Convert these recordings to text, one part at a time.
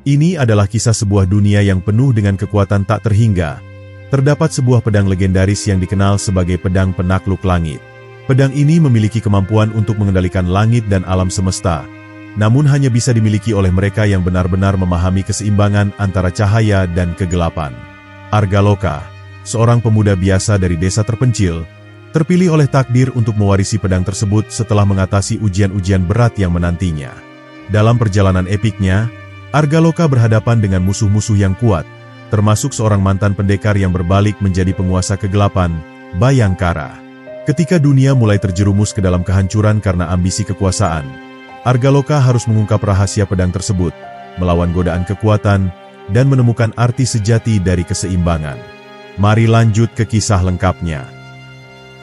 Ini adalah kisah sebuah dunia yang penuh dengan kekuatan tak terhingga. Terdapat sebuah pedang legendaris yang dikenal sebagai pedang penakluk langit. Pedang ini memiliki kemampuan untuk mengendalikan langit dan alam semesta, namun hanya bisa dimiliki oleh mereka yang benar-benar memahami keseimbangan antara cahaya dan kegelapan. Argaloka, seorang pemuda biasa dari desa terpencil, terpilih oleh takdir untuk mewarisi pedang tersebut setelah mengatasi ujian-ujian berat yang menantinya. Dalam perjalanan epiknya, Argaloka berhadapan dengan musuh-musuh yang kuat, termasuk seorang mantan pendekar yang berbalik menjadi penguasa kegelapan, Bayangkara. Ketika dunia mulai terjerumus ke dalam kehancuran karena ambisi kekuasaan, Argaloka harus mengungkap rahasia pedang tersebut, melawan godaan kekuatan, dan menemukan arti sejati dari keseimbangan. Mari lanjut ke kisah lengkapnya.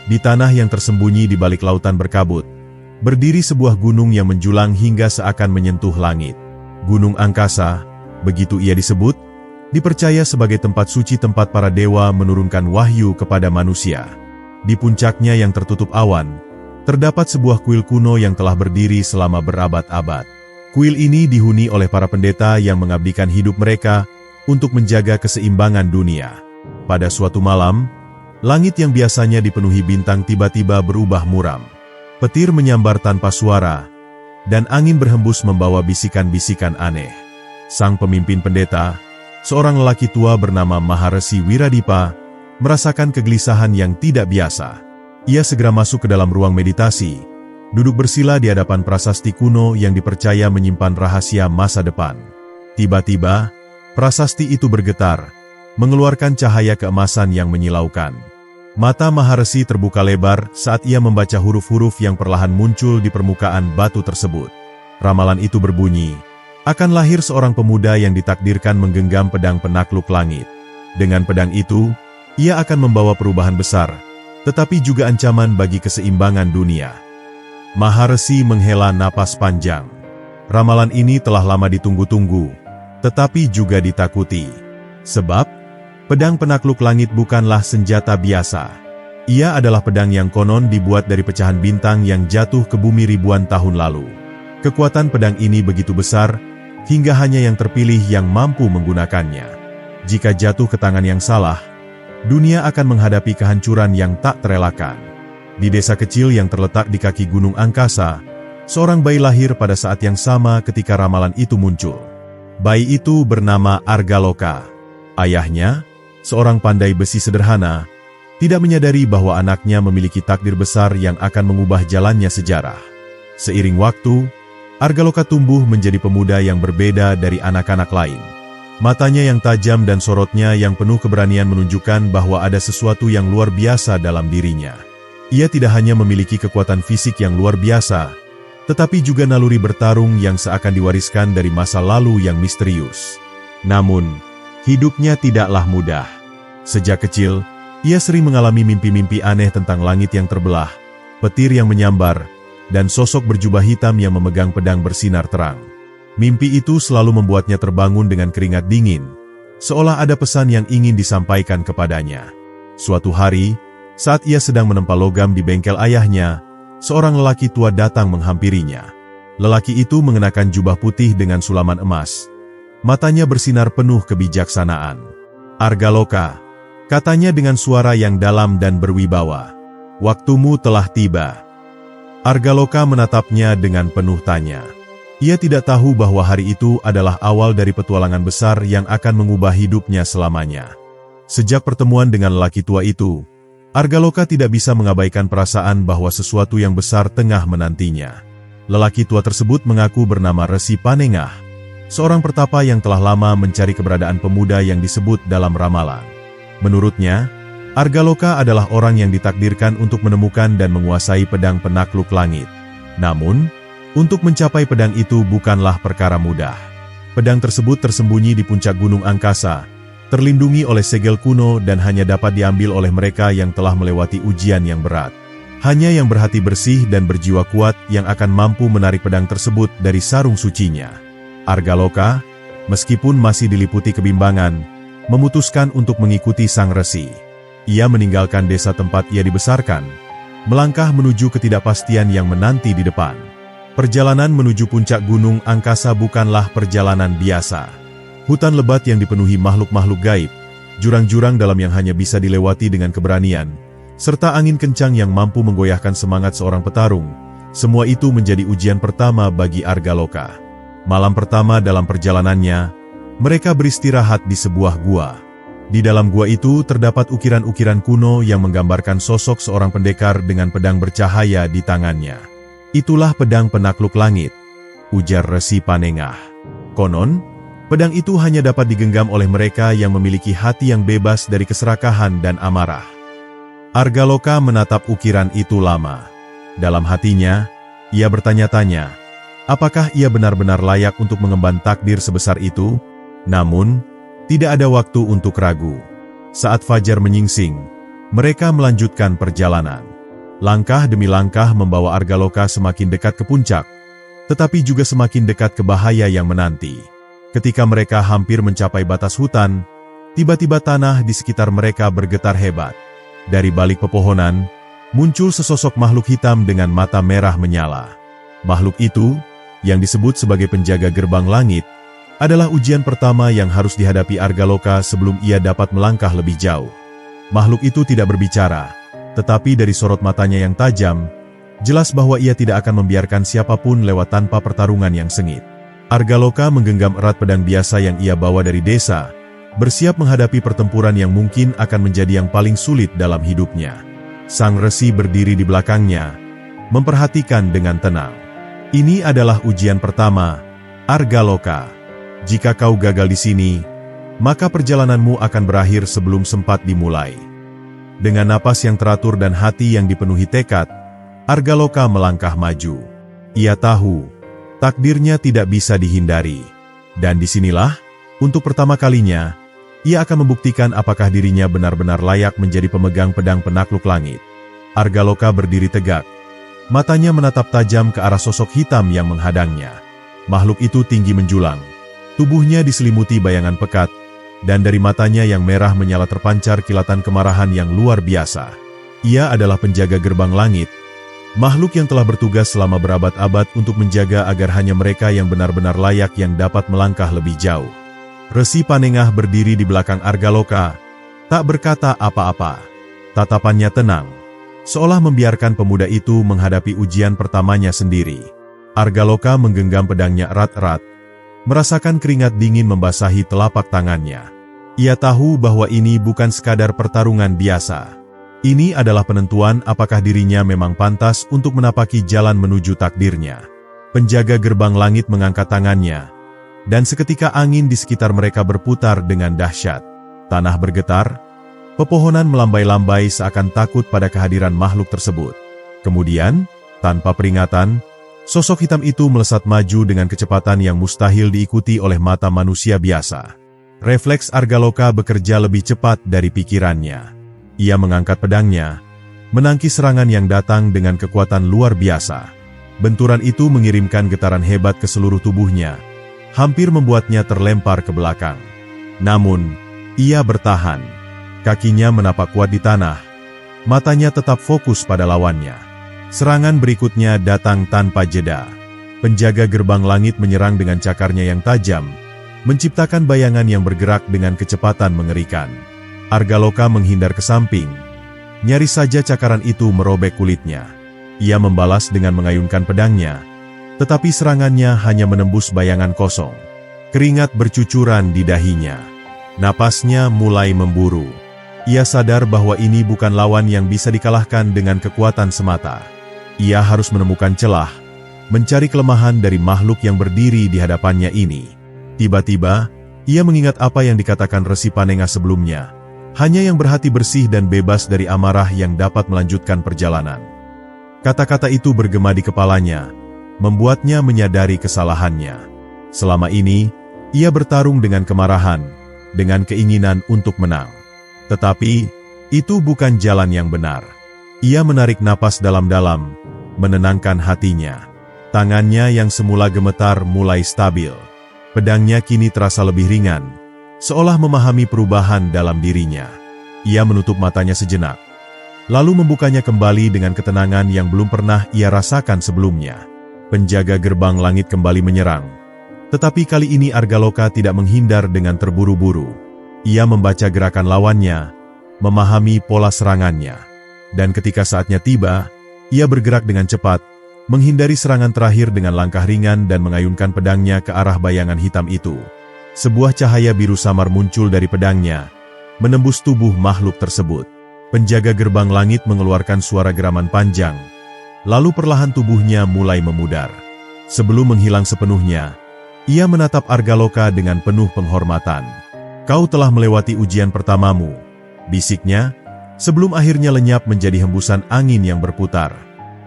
Di tanah yang tersembunyi di balik lautan berkabut, berdiri sebuah gunung yang menjulang hingga seakan menyentuh langit. Gunung Angkasa, begitu ia disebut, dipercaya sebagai tempat suci tempat para dewa menurunkan wahyu kepada manusia. Di puncaknya yang tertutup awan, terdapat sebuah kuil kuno yang telah berdiri selama berabad-abad. Kuil ini dihuni oleh para pendeta yang mengabdikan hidup mereka untuk menjaga keseimbangan dunia. Pada suatu malam, langit yang biasanya dipenuhi bintang tiba-tiba berubah muram. Petir menyambar tanpa suara, dan angin berhembus membawa bisikan-bisikan aneh. Sang pemimpin pendeta, seorang lelaki tua bernama Maharesi Wiradipa, merasakan kegelisahan yang tidak biasa. Ia segera masuk ke dalam ruang meditasi, duduk bersila di hadapan prasasti kuno yang dipercaya menyimpan rahasia masa depan. Tiba-tiba, prasasti itu bergetar, mengeluarkan cahaya keemasan yang menyilaukan. Mata Maharesi terbuka lebar saat ia membaca huruf-huruf yang perlahan muncul di permukaan batu tersebut. Ramalan itu berbunyi, akan lahir seorang pemuda yang ditakdirkan menggenggam pedang penakluk langit. Dengan pedang itu, ia akan membawa perubahan besar, tetapi juga ancaman bagi keseimbangan dunia. Maharesi menghela napas panjang. Ramalan ini telah lama ditunggu-tunggu, tetapi juga ditakuti. Sebab, pedang penakluk langit bukanlah senjata biasa. Ia adalah pedang yang konon dibuat dari pecahan bintang yang jatuh ke bumi ribuan tahun lalu. Kekuatan pedang ini begitu besar, hingga hanya yang terpilih yang mampu menggunakannya. Jika jatuh ke tangan yang salah, dunia akan menghadapi kehancuran yang tak terelakkan. Di desa kecil yang terletak di kaki Gunung Angkasa, seorang bayi lahir pada saat yang sama ketika ramalan itu muncul. Bayi itu bernama Argaloka. Ayahnya, seorang pandai besi sederhana, tidak menyadari bahwa anaknya memiliki takdir besar yang akan mengubah jalannya sejarah. Seiring waktu, Argaloka tumbuh menjadi pemuda yang berbeda dari anak-anak lain. Matanya yang tajam dan sorotnya yang penuh keberanian menunjukkan bahwa ada sesuatu yang luar biasa dalam dirinya. Ia tidak hanya memiliki kekuatan fisik yang luar biasa, tetapi juga naluri bertarung yang seakan diwariskan dari masa lalu yang misterius. Namun, hidupnya tidaklah mudah. Sejak kecil, ia sering mengalami mimpi-mimpi aneh tentang langit yang terbelah, petir yang menyambar, dan sosok berjubah hitam yang memegang pedang bersinar terang. Mimpi itu selalu membuatnya terbangun dengan keringat dingin, seolah ada pesan yang ingin disampaikan kepadanya. Suatu hari, saat ia sedang menempa logam di bengkel ayahnya, seorang lelaki tua datang menghampirinya. Lelaki itu mengenakan jubah putih dengan sulaman emas. Matanya bersinar penuh kebijaksanaan. "Argaloka," katanya dengan suara yang dalam dan berwibawa, "waktumu telah tiba." Argaloka menatapnya dengan penuh tanya. Ia tidak tahu bahwa hari itu adalah awal dari petualangan besar yang akan mengubah hidupnya selamanya. Sejak pertemuan dengan lelaki tua itu, Argaloka tidak bisa mengabaikan perasaan bahwa sesuatu yang besar tengah menantinya. Lelaki tua tersebut mengaku bernama Resi Panengah, seorang pertapa yang telah lama mencari keberadaan pemuda yang disebut dalam ramalan. Menurutnya, Argaloka adalah orang yang ditakdirkan untuk menemukan dan menguasai pedang penakluk langit. Namun, untuk mencapai pedang itu bukanlah perkara mudah. Pedang tersebut tersembunyi di puncak Gunung Angkasa, terlindungi oleh segel kuno dan hanya dapat diambil oleh mereka yang telah melewati ujian yang berat. Hanya yang berhati bersih dan berjiwa kuat yang akan mampu menarik pedang tersebut dari sarung sucinya. Argaloka, meskipun masih diliputi kebimbangan, memutuskan untuk mengikuti sang resi. Ia meninggalkan desa tempat ia dibesarkan, melangkah menuju ketidakpastian yang menanti di depan. Perjalanan menuju puncak Gunung Angkasa bukanlah perjalanan biasa. Hutan lebat yang dipenuhi makhluk-makhluk gaib, jurang-jurang dalam yang hanya bisa dilewati dengan keberanian, serta angin kencang yang mampu menggoyahkan semangat seorang petarung, semua itu menjadi ujian pertama bagi Argaloka. Malam pertama dalam perjalanannya, mereka beristirahat di sebuah gua. Di dalam gua itu terdapat ukiran-ukiran kuno yang menggambarkan sosok seorang pendekar dengan pedang bercahaya di tangannya. Itulah pedang penakluk langit, ujar Resi Panengah. Konon, pedang itu hanya dapat digenggam oleh mereka yang memiliki hati yang bebas dari keserakahan dan amarah. Argaloka menatap ukiran itu lama. Dalam hatinya, ia bertanya-tanya, apakah ia benar-benar layak untuk mengemban takdir sebesar itu? Namun, tidak ada waktu untuk ragu. Saat fajar menyingsing, mereka melanjutkan perjalanan. Langkah demi langkah membawa Argaloka semakin dekat ke puncak, tetapi juga semakin dekat ke bahaya yang menanti. Ketika mereka hampir mencapai batas hutan, tiba-tiba tanah di sekitar mereka bergetar hebat. Dari balik pepohonan, muncul sesosok makhluk hitam dengan mata merah menyala. Makhluk itu, yang disebut sebagai penjaga gerbang langit, adalah ujian pertama yang harus dihadapi Argaloka sebelum ia dapat melangkah lebih jauh. Makhluk itu tidak berbicara, tetapi dari sorot matanya yang tajam, jelas bahwa ia tidak akan membiarkan siapapun lewat tanpa pertarungan yang sengit. Argaloka menggenggam erat pedang biasa yang ia bawa dari desa, bersiap menghadapi pertempuran yang mungkin akan menjadi yang paling sulit dalam hidupnya. Sang Resi berdiri di belakangnya, memperhatikan dengan tenang. Ini adalah ujian pertama, Argaloka. Jika kau gagal di sini, maka perjalananmu akan berakhir sebelum sempat dimulai. Dengan napas yang teratur dan hati yang dipenuhi tekad, Argaloka melangkah maju. Ia tahu, takdirnya tidak bisa dihindari. Dan disinilah, untuk pertama kalinya, ia akan membuktikan apakah dirinya benar-benar layak menjadi pemegang pedang penakluk langit. Argaloka berdiri tegak. Matanya menatap tajam ke arah sosok hitam yang menghadangnya. Makhluk itu tinggi menjulang. Tubuhnya diselimuti bayangan pekat, dan dari matanya yang merah menyala terpancar kilatan kemarahan yang luar biasa. Ia adalah penjaga gerbang langit, makhluk yang telah bertugas selama berabad-abad untuk menjaga agar hanya mereka yang benar-benar layak yang dapat melangkah lebih jauh. Resi Panengah berdiri di belakang Argaloka, tak berkata apa-apa. Tatapannya tenang, seolah membiarkan pemuda itu menghadapi ujian pertamanya sendiri. Argaloka menggenggam pedangnya erat-erat, merasakan keringat dingin membasahi telapak tangannya. Ia tahu bahwa ini bukan sekadar pertarungan biasa. Ini adalah penentuan apakah dirinya memang pantas untuk menapaki jalan menuju takdirnya. Penjaga gerbang langit mengangkat tangannya, dan seketika angin di sekitar mereka berputar dengan dahsyat. Tanah bergetar, pepohonan melambai-lambai seakan takut pada kehadiran makhluk tersebut. Kemudian, tanpa peringatan, sosok hitam itu melesat maju dengan kecepatan yang mustahil diikuti oleh mata manusia biasa. Refleks Argaloka bekerja lebih cepat dari pikirannya. Ia mengangkat pedangnya, menangkis serangan yang datang dengan kekuatan luar biasa. Benturan itu mengirimkan getaran hebat ke seluruh tubuhnya, hampir membuatnya terlempar ke belakang. Namun, ia bertahan. Kakinya menapak kuat di tanah, matanya tetap fokus pada lawannya. Serangan berikutnya datang tanpa jeda. Penjaga gerbang langit menyerang dengan cakarnya yang tajam, menciptakan bayangan yang bergerak dengan kecepatan mengerikan. Argaloka menghindar ke samping. Nyaris saja cakaran itu merobek kulitnya. Ia membalas dengan mengayunkan pedangnya, tetapi serangannya hanya menembus bayangan kosong. Keringat bercucuran di dahinya. Napasnya mulai memburu. Ia sadar bahwa ini bukan lawan yang bisa dikalahkan dengan kekuatan semata. Ia harus menemukan celah, mencari kelemahan dari makhluk yang berdiri di hadapannya ini. Tiba-tiba, ia mengingat apa yang dikatakan Resi Panengah sebelumnya. Hanya yang berhati bersih dan bebas dari amarah yang dapat melanjutkan perjalanan. Kata-kata itu bergema di kepalanya, membuatnya menyadari kesalahannya. Selama ini, ia bertarung dengan kemarahan, dengan keinginan untuk menang. Tetapi, itu bukan jalan yang benar. Ia menarik napas dalam-dalam, menenangkan hatinya. Tangannya yang semula gemetar mulai stabil. Pedangnya kini terasa lebih ringan, seolah memahami perubahan dalam dirinya. Ia menutup matanya sejenak, lalu membukanya kembali dengan ketenangan yang belum pernah ia rasakan sebelumnya. Penjaga gerbang langit kembali menyerang. Tetapi kali ini Argaloka tidak menghindar dengan terburu-buru. Ia membaca gerakan lawannya, memahami pola serangannya. Dan ketika saatnya tiba, ia bergerak dengan cepat, menghindari serangan terakhir dengan langkah ringan dan mengayunkan pedangnya ke arah bayangan hitam itu. Sebuah cahaya biru samar muncul dari pedangnya, menembus tubuh makhluk tersebut. Penjaga gerbang langit mengeluarkan suara geraman panjang, lalu perlahan tubuhnya mulai memudar. Sebelum menghilang sepenuhnya, ia menatap Argaloka dengan penuh penghormatan. "Kau telah melewati ujian pertamamu," bisiknya, sebelum akhirnya lenyap menjadi hembusan angin yang berputar.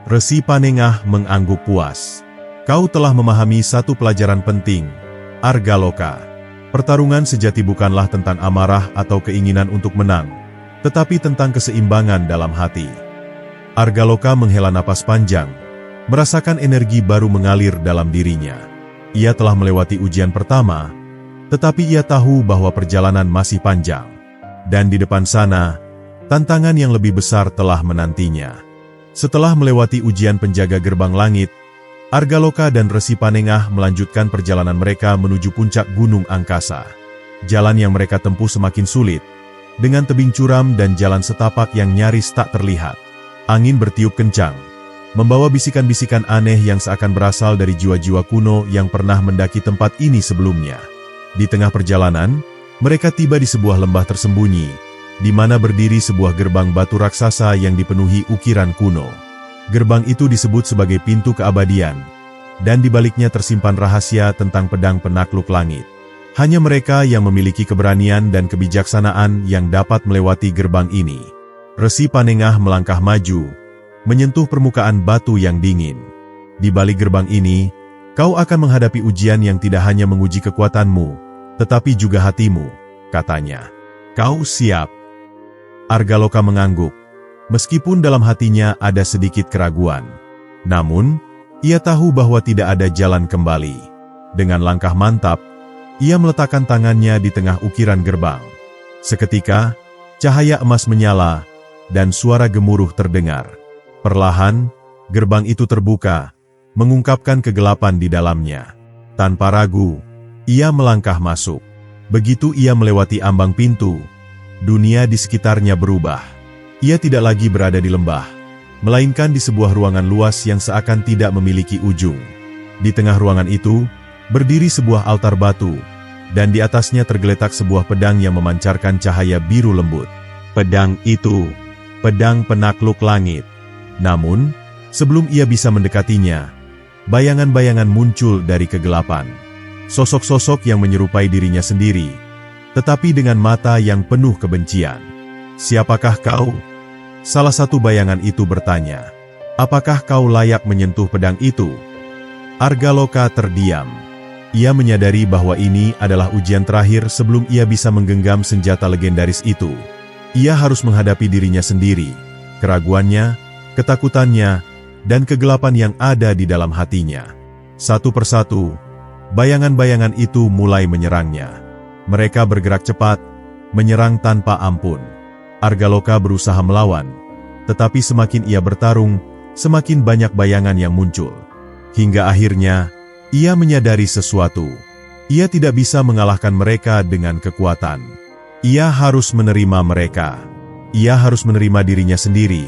Resi Panengah mengangguk puas. "Kau telah memahami satu pelajaran penting, Argaloka. Pertarungan sejati bukanlah tentang amarah atau keinginan untuk menang, tetapi tentang keseimbangan dalam hati." Argaloka menghela napas panjang, merasakan energi baru mengalir dalam dirinya. Ia telah melewati ujian pertama, tetapi ia tahu bahwa perjalanan masih panjang. Dan di depan sana, tantangan yang lebih besar telah menantinya. Setelah melewati ujian penjaga gerbang langit, Argaloka dan Resi Panengah melanjutkan perjalanan mereka menuju puncak gunung angkasa. Jalan yang mereka tempuh semakin sulit, dengan tebing curam dan jalan setapak yang nyaris tak terlihat. Angin bertiup kencang, membawa bisikan-bisikan aneh yang seakan berasal dari jiwa-jiwa kuno yang pernah mendaki tempat ini sebelumnya. Di tengah perjalanan, mereka tiba di sebuah lembah tersembunyi, di mana berdiri sebuah gerbang batu raksasa yang dipenuhi ukiran kuno. Gerbang itu disebut sebagai pintu keabadian, dan di baliknya tersimpan rahasia tentang pedang penakluk langit. Hanya mereka yang memiliki keberanian dan kebijaksanaan yang dapat melewati gerbang ini. Resi Panengah melangkah maju, menyentuh permukaan batu yang dingin. "Di balik gerbang ini, kau akan menghadapi ujian yang tidak hanya menguji kekuatanmu, tetapi juga hatimu," katanya. "Kau siap?" Argaloka mengangguk, meskipun dalam hatinya ada sedikit keraguan. Namun, ia tahu bahwa tidak ada jalan kembali. Dengan langkah mantap, ia meletakkan tangannya di tengah ukiran gerbang. Seketika, cahaya emas menyala, dan suara gemuruh terdengar. Perlahan, gerbang itu terbuka, mengungkapkan kegelapan di dalamnya. Tanpa ragu, ia melangkah masuk. Begitu ia melewati ambang pintu, dunia di sekitarnya berubah. Ia tidak lagi berada di lembah, melainkan di sebuah ruangan luas yang seakan tidak memiliki ujung. Di tengah ruangan itu, berdiri sebuah altar batu, dan di atasnya tergeletak sebuah pedang yang memancarkan cahaya biru lembut. Pedang itu, pedang penakluk langit. Namun, sebelum ia bisa mendekatinya, bayangan-bayangan muncul dari kegelapan. Sosok-sosok yang menyerupai dirinya sendiri, tetapi dengan mata yang penuh kebencian. "Siapakah kau?" Salah satu bayangan itu bertanya. "Apakah kau layak menyentuh pedang itu?" Argaloka terdiam. Ia menyadari bahwa ini adalah ujian terakhir sebelum ia bisa menggenggam senjata legendaris itu. Ia harus menghadapi dirinya sendiri, keraguannya, ketakutannya, dan kegelapan yang ada di dalam hatinya. Satu persatu, bayangan-bayangan itu mulai menyerangnya. Mereka bergerak cepat, menyerang tanpa ampun. Argaloka berusaha melawan, tetapi semakin ia bertarung, semakin banyak bayangan yang muncul. Hingga akhirnya, ia menyadari sesuatu. Ia tidak bisa mengalahkan mereka dengan kekuatan. Ia harus menerima mereka. Ia harus menerima dirinya sendiri,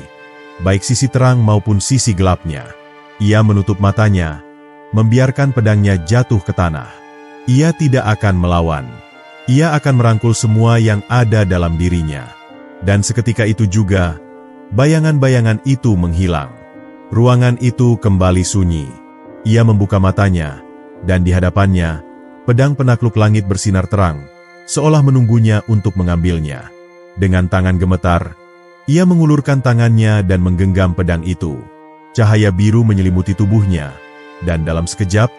baik sisi terang maupun sisi gelapnya. Ia menutup matanya, membiarkan pedangnya jatuh ke tanah. Ia tidak akan melawan. Ia akan merangkul semua yang ada dalam dirinya. Dan seketika itu juga, bayangan-bayangan itu menghilang. Ruangan itu kembali sunyi. Ia membuka matanya, dan di hadapannya, pedang penakluk langit bersinar terang, seolah menunggunya untuk mengambilnya. Dengan tangan gemetar, ia mengulurkan tangannya dan menggenggam pedang itu. Cahaya biru menyelimuti tubuhnya, dan dalam sekejap,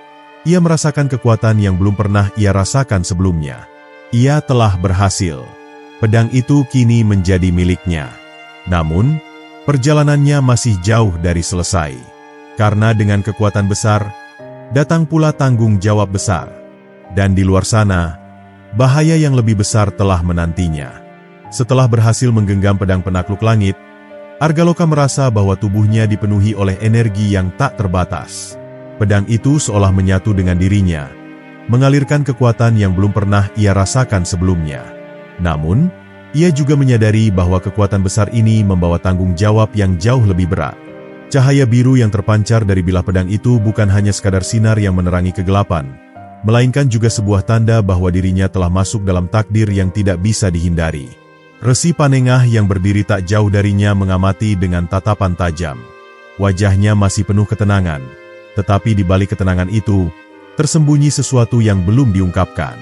ia merasakan kekuatan yang belum pernah ia rasakan sebelumnya. Ia telah berhasil. Pedang itu kini menjadi miliknya. Namun, perjalanannya masih jauh dari selesai. Karena dengan kekuatan besar, datang pula tanggung jawab besar. Dan di luar sana, bahaya yang lebih besar telah menantinya. Setelah berhasil menggenggam pedang penakluk langit, Argaloka merasa bahwa tubuhnya dipenuhi oleh energi yang tak terbatas. Pedang itu seolah menyatu dengan dirinya, mengalirkan kekuatan yang belum pernah ia rasakan sebelumnya. Namun, ia juga menyadari bahwa kekuatan besar ini membawa tanggung jawab yang jauh lebih berat. Cahaya biru yang terpancar dari bilah pedang itu bukan hanya sekadar sinar yang menerangi kegelapan, melainkan juga sebuah tanda bahwa dirinya telah masuk dalam takdir yang tidak bisa dihindari. Resi Panengah yang berdiri tak jauh darinya mengamati dengan tatapan tajam. Wajahnya masih penuh ketenangan, tetapi di balik ketenangan itu, tersembunyi sesuatu yang belum diungkapkan.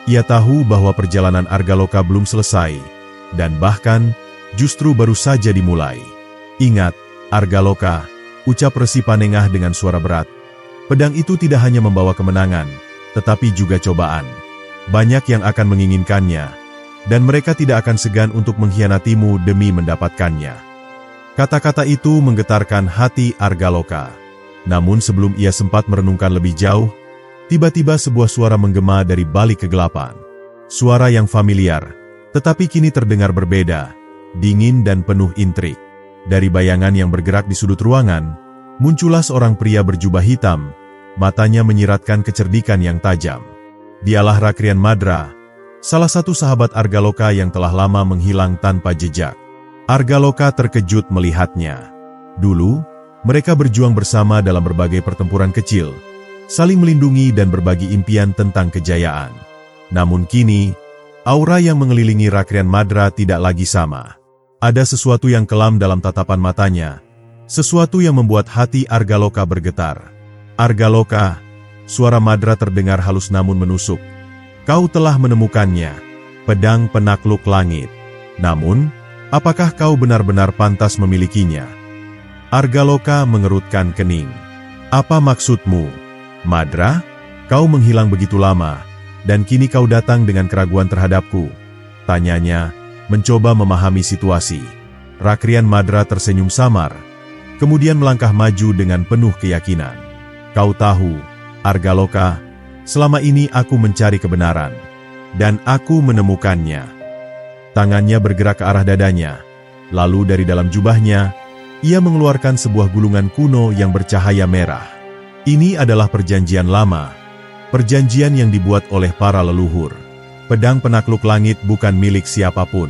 Ia tahu bahwa perjalanan Argaloka belum selesai, dan bahkan justru baru saja dimulai. Ingat, Argaloka, ucap Resi Panengah dengan suara berat. Pedang itu tidak hanya membawa kemenangan, tetapi juga cobaan. Banyak yang akan menginginkannya, dan mereka tidak akan segan untuk mengkhianatimu demi mendapatkannya. Kata-kata itu menggetarkan hati Argaloka. Namun sebelum ia sempat merenungkan lebih jauh, tiba-tiba sebuah suara menggema dari balik kegelapan. Suara yang familiar, tetapi kini terdengar berbeda, dingin dan penuh intrik. Dari bayangan yang bergerak di sudut ruangan, muncullah seorang pria berjubah hitam, matanya menyiratkan kecerdikan yang tajam. Dialah Rakrian Madra, salah satu sahabat Argaloka yang telah lama menghilang tanpa jejak. Argaloka terkejut melihatnya. Dulu, mereka berjuang bersama dalam berbagai pertempuran kecil, saling melindungi dan berbagi impian tentang kejayaan. Namun kini, aura yang mengelilingi Rakrian Madra tidak lagi sama. Ada sesuatu yang kelam dalam tatapan matanya, sesuatu yang membuat hati Argaloka bergetar. Argaloka, suara Madra terdengar halus namun menusuk. Kau telah menemukannya, pedang penakluk langit. Namun, apakah kau benar-benar pantas memilikinya? Argaloka mengerutkan kening. Apa maksudmu, Madra? Kau menghilang begitu lama, dan kini kau datang dengan keraguan terhadapku. Tanyanya, mencoba memahami situasi. Rakrian Madra tersenyum samar, kemudian melangkah maju dengan penuh keyakinan. Kau tahu, Argaloka, selama ini aku mencari kebenaran, dan aku menemukannya. Tangannya bergerak ke arah dadanya, lalu dari dalam jubahnya, ia mengeluarkan sebuah gulungan kuno yang bercahaya merah. Ini adalah perjanjian lama, perjanjian yang dibuat oleh para leluhur. Pedang penakluk langit bukan milik siapapun.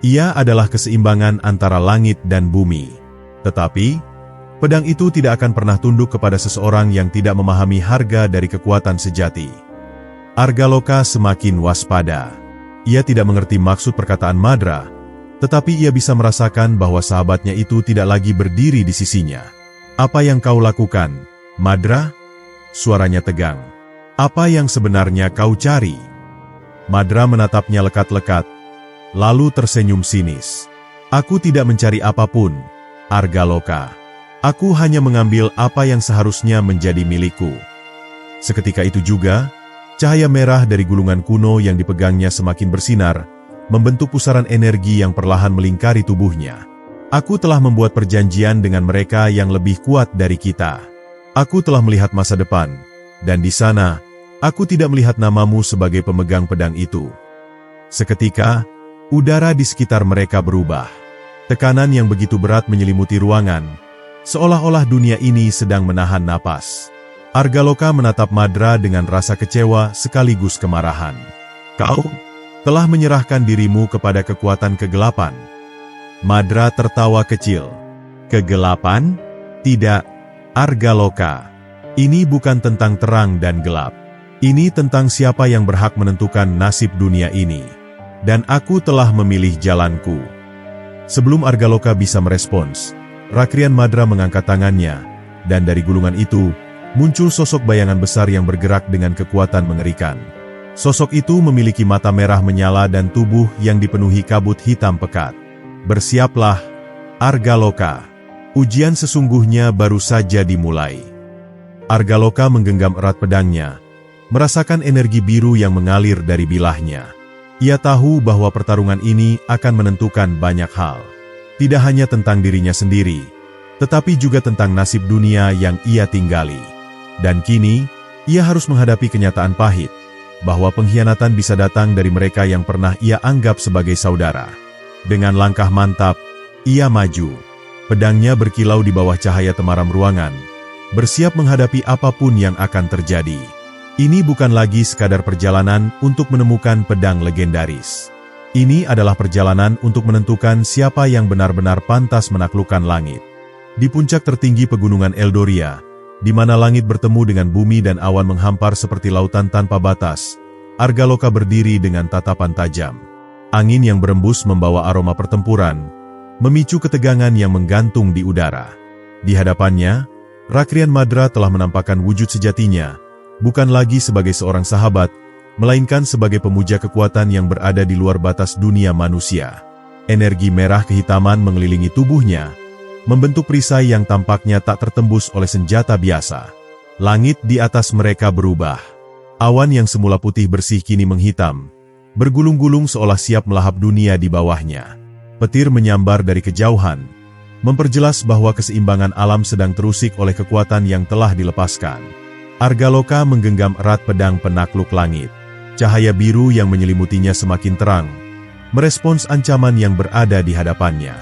Ia adalah keseimbangan antara langit dan bumi. Tetapi, pedang itu tidak akan pernah tunduk kepada seseorang yang tidak memahami harga dari kekuatan sejati. Argaloka semakin waspada. Ia tidak mengerti maksud perkataan Madra, tetapi ia bisa merasakan bahwa sahabatnya itu tidak lagi berdiri di sisinya. Apa yang kau lakukan, Madra? Suaranya tegang. Apa yang sebenarnya kau cari? Madra menatapnya lekat-lekat, lalu tersenyum sinis. Aku tidak mencari apapun, Argaloka. Aku hanya mengambil apa yang seharusnya menjadi milikku. Seketika itu juga, cahaya merah dari gulungan kuno yang dipegangnya semakin bersinar, membentuk pusaran energi yang perlahan melingkari tubuhnya. Aku telah membuat perjanjian dengan mereka yang lebih kuat dari kita. Aku telah melihat masa depan, dan di sana, aku tidak melihat namamu sebagai pemegang pedang itu. Seketika, udara di sekitar mereka berubah. Tekanan yang begitu berat menyelimuti ruangan, seolah-olah dunia ini sedang menahan napas. Argaloka menatap Madra dengan rasa kecewa sekaligus kemarahan. Kau telah menyerahkan dirimu kepada kekuatan kegelapan. Madra tertawa kecil. Kegelapan? Tidak, Argaloka. Ini bukan tentang terang dan gelap. Ini tentang siapa yang berhak menentukan nasib dunia ini. Dan aku telah memilih jalanku. Sebelum Argaloka bisa merespons, Rakrian Madra mengangkat tangannya, dan dari gulungan itu, muncul sosok bayangan besar yang bergerak dengan kekuatan mengerikan. Sosok itu memiliki mata merah menyala dan tubuh yang dipenuhi kabut hitam pekat. Bersiaplah, Argaloka. Ujian sesungguhnya baru saja dimulai. Argaloka menggenggam erat pedangnya, merasakan energi biru yang mengalir dari bilahnya. Ia tahu bahwa pertarungan ini akan menentukan banyak hal. Tidak hanya tentang dirinya sendiri, tetapi juga tentang nasib dunia yang ia tinggali. Dan kini, ia harus menghadapi kenyataan pahit, bahwa pengkhianatan bisa datang dari mereka yang pernah ia anggap sebagai saudara. Dengan langkah mantap, ia maju. Pedangnya berkilau di bawah cahaya temaram ruangan, bersiap menghadapi apapun yang akan terjadi. Ini bukan lagi sekadar perjalanan untuk menemukan pedang legendaris. Ini adalah perjalanan untuk menentukan siapa yang benar-benar pantas menaklukkan langit. Di puncak tertinggi pegunungan Eldoria, di mana langit bertemu dengan bumi dan awan menghampar seperti lautan tanpa batas, Argaloka berdiri dengan tatapan tajam. Angin yang berembus membawa aroma pertempuran, memicu ketegangan yang menggantung di udara. Di hadapannya, Rakrian Madra telah menampakkan wujud sejatinya, bukan lagi sebagai seorang sahabat, melainkan sebagai pemuja kekuatan yang berada di luar batas dunia manusia. Energi merah kehitaman mengelilingi tubuhnya, membentuk perisai yang tampaknya tak tertembus oleh senjata biasa. Langit di atas mereka berubah. Awan yang semula putih bersih kini menghitam, bergulung-gulung seolah siap melahap dunia di bawahnya. Petir menyambar dari kejauhan, memperjelas bahwa keseimbangan alam sedang terusik oleh kekuatan yang telah dilepaskan. Argaloka menggenggam erat pedang penakluk langit. Cahaya biru yang menyelimutinya semakin terang, merespons ancaman yang berada di hadapannya.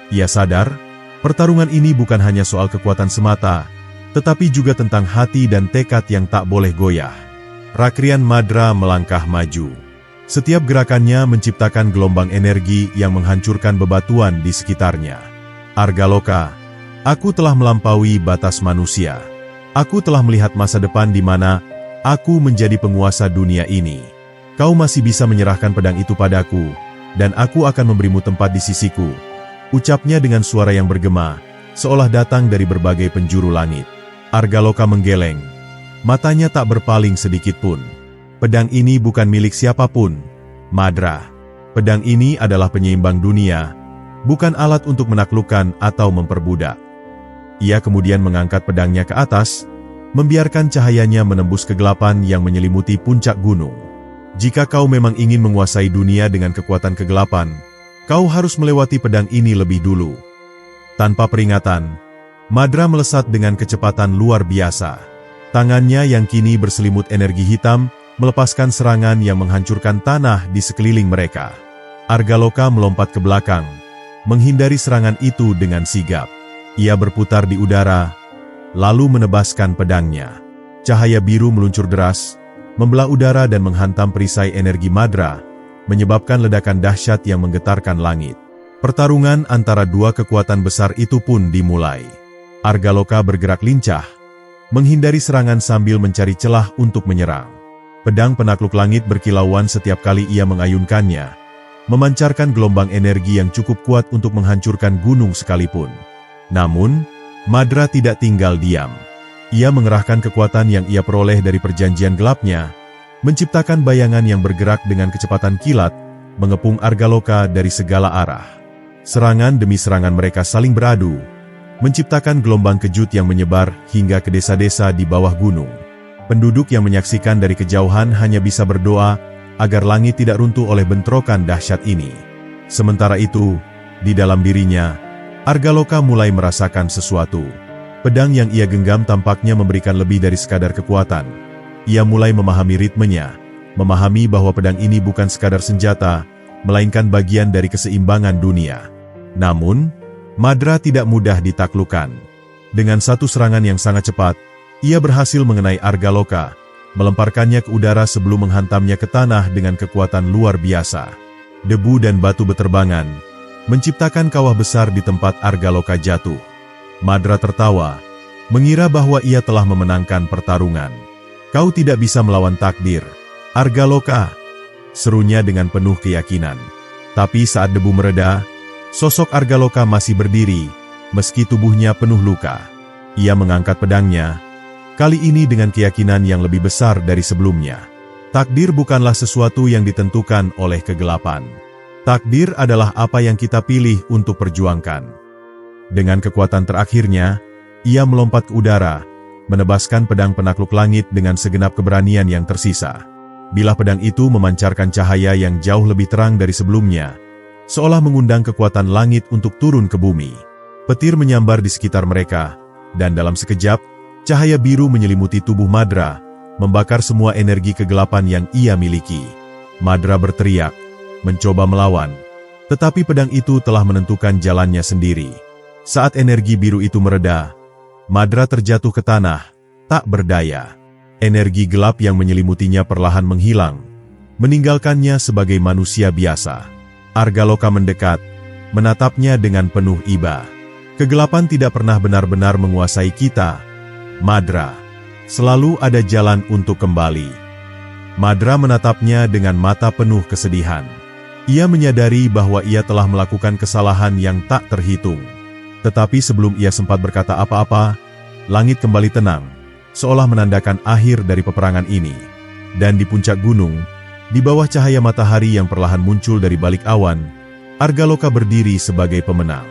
Ia sadar, pertarungan ini bukan hanya soal kekuatan semata, tetapi juga tentang hati dan tekad yang tak boleh goyah. Rakrian Madra melangkah maju. Setiap gerakannya menciptakan gelombang energi yang menghancurkan bebatuan di sekitarnya. Argaloka, aku telah melampaui batas manusia. Aku telah melihat masa depan di mana aku menjadi penguasa dunia ini. Kau masih bisa menyerahkan pedang itu padaku, dan aku akan memberimu tempat di sisiku. Ucapnya dengan suara yang bergema, seolah datang dari berbagai penjuru langit. Argaloka menggeleng. Matanya tak berpaling sedikit pun. Pedang ini bukan milik siapapun, Madra. Pedang ini adalah penyeimbang dunia, bukan alat untuk menaklukkan atau memperbudak. Ia kemudian mengangkat pedangnya ke atas, membiarkan cahayanya menembus kegelapan yang menyelimuti puncak gunung. Jika kau memang ingin menguasai dunia dengan kekuatan kegelapan, kau harus melewati pedang ini lebih dulu. Tanpa peringatan, Madra melesat dengan kecepatan luar biasa. Tangannya yang kini berselimut energi hitam, melepaskan serangan yang menghancurkan tanah di sekeliling mereka. Argaloka melompat ke belakang, menghindari serangan itu dengan sigap. Ia berputar di udara, lalu menebaskan pedangnya. Cahaya biru meluncur deras, membelah udara dan menghantam perisai energi Madra, menyebabkan ledakan dahsyat yang menggetarkan langit. Pertarungan antara dua kekuatan besar itu pun dimulai. Argaloka bergerak lincah, menghindari serangan sambil mencari celah untuk menyerang. Pedang penakluk langit berkilauan setiap kali ia mengayunkannya, memancarkan gelombang energi yang cukup kuat untuk menghancurkan gunung sekalipun. Namun, Madra tidak tinggal diam. Ia mengerahkan kekuatan yang ia peroleh dari perjanjian gelapnya, menciptakan bayangan yang bergerak dengan kecepatan kilat, mengepung Argaloka dari segala arah. Serangan demi serangan mereka saling beradu, menciptakan gelombang kejut yang menyebar hingga ke desa-desa di bawah gunung. Penduduk yang menyaksikan dari kejauhan hanya bisa berdoa agar langit tidak runtuh oleh bentrokan dahsyat ini. Sementara itu, di dalam dirinya, Argaloka mulai merasakan sesuatu. Pedang yang ia genggam tampaknya memberikan lebih dari sekadar kekuatan. Ia mulai memahami ritmenya, memahami bahwa pedang ini bukan sekadar senjata, melainkan bagian dari keseimbangan dunia. Namun, Madra tidak mudah ditaklukkan. Dengan satu serangan yang sangat cepat, ia berhasil mengenai Argaloka, melemparkannya ke udara sebelum menghantamnya ke tanah dengan kekuatan luar biasa. Debu dan batu beterbangan, menciptakan kawah besar di tempat Argaloka jatuh. Madra tertawa, mengira bahwa ia telah memenangkan pertarungan. Kau tidak bisa melawan takdir, Argaloka, serunya dengan penuh keyakinan. Tapi saat debu mereda, sosok Argaloka masih berdiri, meski tubuhnya penuh luka. Ia mengangkat pedangnya, kali ini dengan keyakinan yang lebih besar dari sebelumnya. Takdir bukanlah sesuatu yang ditentukan oleh kegelapan. Takdir adalah apa yang kita pilih untuk perjuangkan. Dengan kekuatan terakhirnya, ia melompat ke udara, menebaskan pedang penakluk langit dengan segenap keberanian yang tersisa. Bilah pedang itu memancarkan cahaya yang jauh lebih terang dari sebelumnya, seolah mengundang kekuatan langit untuk turun ke bumi. Petir menyambar di sekitar mereka, dan dalam sekejap, cahaya biru menyelimuti tubuh Madra, membakar semua energi kegelapan yang ia miliki. Madra berteriak, mencoba melawan, tetapi pedang itu telah menentukan jalannya sendiri. Saat energi biru itu mereda, Madra terjatuh ke tanah, tak berdaya. Energi gelap yang menyelimutinya perlahan menghilang, meninggalkannya sebagai manusia biasa. Argaloka mendekat, menatapnya dengan penuh iba. Kegelapan tidak pernah benar-benar menguasai kita, Madra. Selalu ada jalan untuk kembali. Madra menatapnya dengan mata penuh kesedihan. Ia menyadari bahwa ia telah melakukan kesalahan yang tak terhitung. Tetapi sebelum ia sempat berkata apa-apa, langit kembali tenang, seolah menandakan akhir dari peperangan ini. Dan di puncak gunung, di bawah cahaya matahari yang perlahan muncul dari balik awan, Argaloka berdiri sebagai pemenang.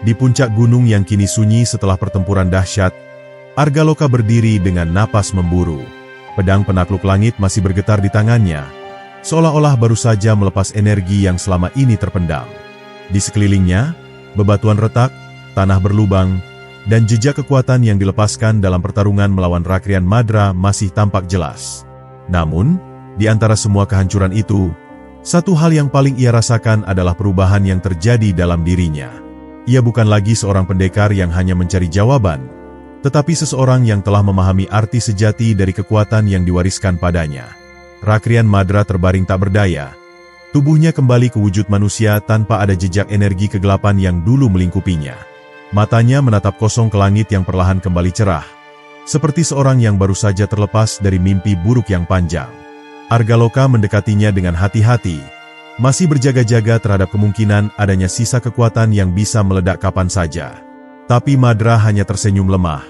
Di puncak gunung yang kini sunyi setelah pertempuran dahsyat, Argaloka berdiri dengan napas memburu. Pedang penakluk langit masih bergetar di tangannya, seolah-olah baru saja melepas energi yang selama ini terpendam. Di sekelilingnya, bebatuan retak, tanah berlubang, dan jejak kekuatan yang dilepaskan dalam pertarungan melawan Rakrian Madra masih tampak jelas. Namun, di antara semua kehancuran itu, satu hal yang paling ia rasakan adalah perubahan yang terjadi dalam dirinya. Ia bukan lagi seorang pendekar yang hanya mencari jawaban, tetapi seseorang yang telah memahami arti sejati dari kekuatan yang diwariskan padanya. Rakrian Madra terbaring tak berdaya. Tubuhnya kembali ke wujud manusia tanpa ada jejak energi kegelapan yang dulu melingkupinya. Matanya menatap kosong ke langit yang perlahan kembali cerah, seperti seorang yang baru saja terlepas dari mimpi buruk yang panjang. Argaloka mendekatinya dengan hati-hati, masih berjaga-jaga terhadap kemungkinan adanya sisa kekuatan yang bisa meledak kapan saja. Tapi Madra hanya tersenyum lemah.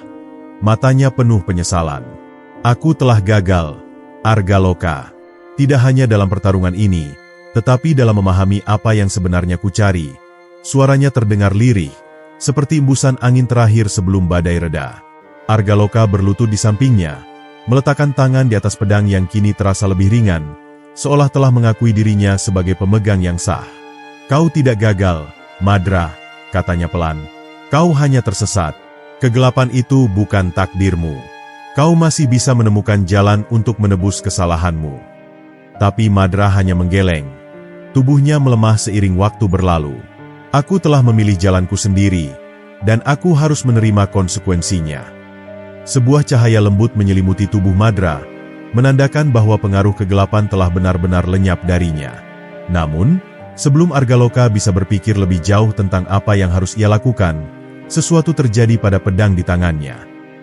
Matanya penuh penyesalan. Aku telah gagal, Argaloka. Tidak hanya dalam pertarungan ini, tetapi dalam memahami apa yang sebenarnya kucari. Suaranya terdengar lirih, seperti embusan angin terakhir sebelum badai reda. Argaloka berlutut di sampingnya, meletakkan tangan di atas pedang yang kini terasa lebih ringan, seolah telah mengakui dirinya sebagai pemegang yang sah. Kau tidak gagal, Madra, katanya pelan. Kau hanya tersesat. Kegelapan itu bukan takdirmu. Kau masih bisa menemukan jalan untuk menebus kesalahanmu. Tapi Madra hanya menggeleng. Tubuhnya melemah seiring waktu berlalu. Aku telah memilih jalanku sendiri, dan aku harus menerima konsekuensinya. Sebuah cahaya lembut menyelimuti tubuh Madra, menandakan bahwa pengaruh kegelapan telah benar-benar lenyap darinya. Namun, sebelum Argaloka bisa berpikir lebih jauh tentang apa yang harus ia lakukan, sesuatu terjadi pada pedang di tangannya.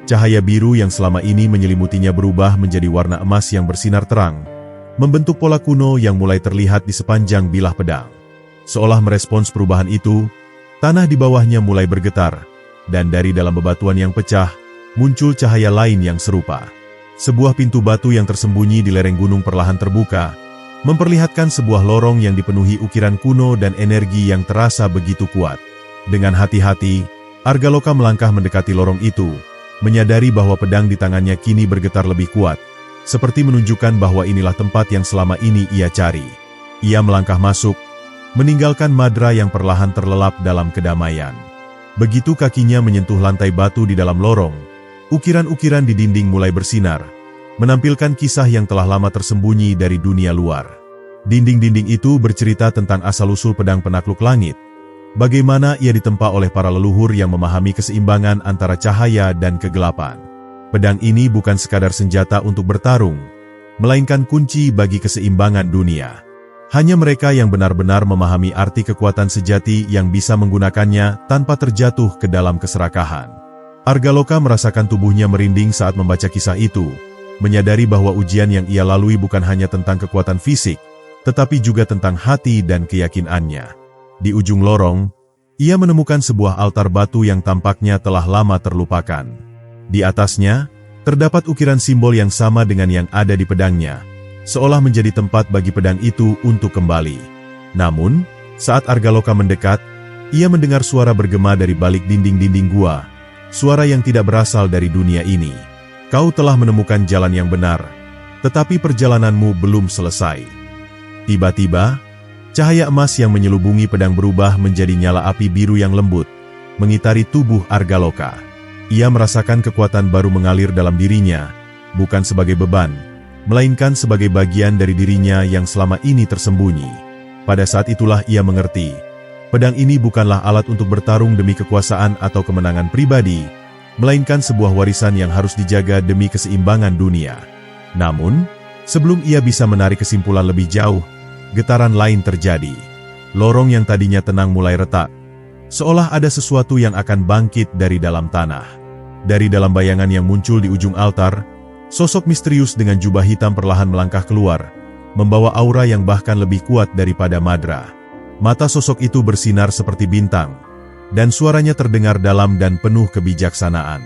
Cahaya biru yang selama ini menyelimutinya berubah menjadi warna emas yang bersinar terang, membentuk pola kuno yang mulai terlihat di sepanjang bilah pedang. Seolah merespons perubahan itu, tanah di bawahnya mulai bergetar, dan dari dalam bebatuan yang pecah, muncul cahaya lain yang serupa. Sebuah pintu batu yang tersembunyi di lereng gunung perlahan terbuka, memperlihatkan sebuah lorong yang dipenuhi ukiran kuno dan energi yang terasa begitu kuat. Dengan hati-hati, Argaloka melangkah mendekati lorong itu, menyadari bahwa pedang di tangannya kini bergetar lebih kuat, seperti menunjukkan bahwa inilah tempat yang selama ini ia cari. Ia melangkah masuk, meninggalkan Madra yang perlahan terlelap dalam kedamaian. Begitu kakinya menyentuh lantai batu di dalam lorong, ukiran-ukiran di dinding mulai bersinar, menampilkan kisah yang telah lama tersembunyi dari dunia luar. Dinding-dinding itu bercerita tentang asal-usul pedang penakluk langit, bagaimana ia ditempa oleh para leluhur yang memahami keseimbangan antara cahaya dan kegelapan. Pedang ini bukan sekadar senjata untuk bertarung, melainkan kunci bagi keseimbangan dunia. Hanya mereka yang benar-benar memahami arti kekuatan sejati yang bisa menggunakannya tanpa terjatuh ke dalam keserakahan. Argaloka merasakan tubuhnya merinding saat membaca kisah itu, menyadari bahwa ujian yang ia lalui bukan hanya tentang kekuatan fisik, tetapi juga tentang hati dan keyakinannya. Di ujung lorong, ia menemukan sebuah altar batu yang tampaknya telah lama terlupakan. Di atasnya, terdapat ukiran simbol yang sama dengan yang ada di pedangnya, seolah menjadi tempat bagi pedang itu untuk kembali. Namun, saat Argaloka mendekat, ia mendengar suara bergema dari balik dinding-dinding gua, suara yang tidak berasal dari dunia ini. Kau telah menemukan jalan yang benar, tetapi perjalananmu belum selesai. Tiba-tiba, cahaya emas yang menyelubungi pedang berubah menjadi nyala api biru yang lembut, mengitari tubuh Argaloka. Ia merasakan kekuatan baru mengalir dalam dirinya, bukan sebagai beban, melainkan sebagai bagian dari dirinya yang selama ini tersembunyi. Pada saat itulah ia mengerti, pedang ini bukanlah alat untuk bertarung demi kekuasaan atau kemenangan pribadi, melainkan sebuah warisan yang harus dijaga demi keseimbangan dunia. Namun, sebelum ia bisa menarik kesimpulan lebih jauh, getaran lain terjadi. Lorong yang tadinya tenang mulai retak, seolah ada sesuatu yang akan bangkit dari dalam tanah. Dari dalam bayangan yang muncul di ujung altar, sosok misterius dengan jubah hitam perlahan melangkah keluar, membawa aura yang bahkan lebih kuat daripada Madra. Mata sosok itu bersinar seperti bintang, dan suaranya terdengar dalam dan penuh kebijaksanaan.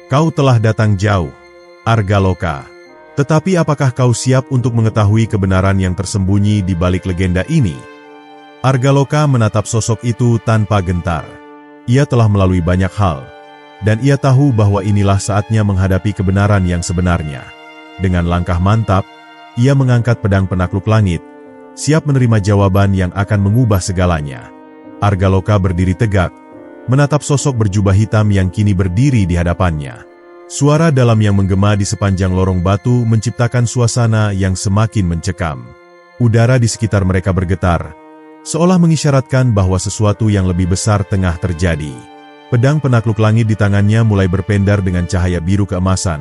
Kau telah datang jauh, Argaloka. Tetapi apakah kau siap untuk mengetahui kebenaran yang tersembunyi di balik legenda ini? Argaloka menatap sosok itu tanpa gentar. Ia telah melalui banyak hal, dan ia tahu bahwa inilah saatnya menghadapi kebenaran yang sebenarnya. Dengan langkah mantap, ia mengangkat pedang penakluk langit, siap menerima jawaban yang akan mengubah segalanya. Argaloka berdiri tegak, menatap sosok berjubah hitam yang kini berdiri di hadapannya. Suara dalam yang menggema di sepanjang lorong batu menciptakan suasana yang semakin mencekam. Udara di sekitar mereka bergetar, seolah mengisyaratkan bahwa sesuatu yang lebih besar tengah terjadi. Pedang penakluk langit di tangannya mulai berpendar dengan cahaya biru keemasan,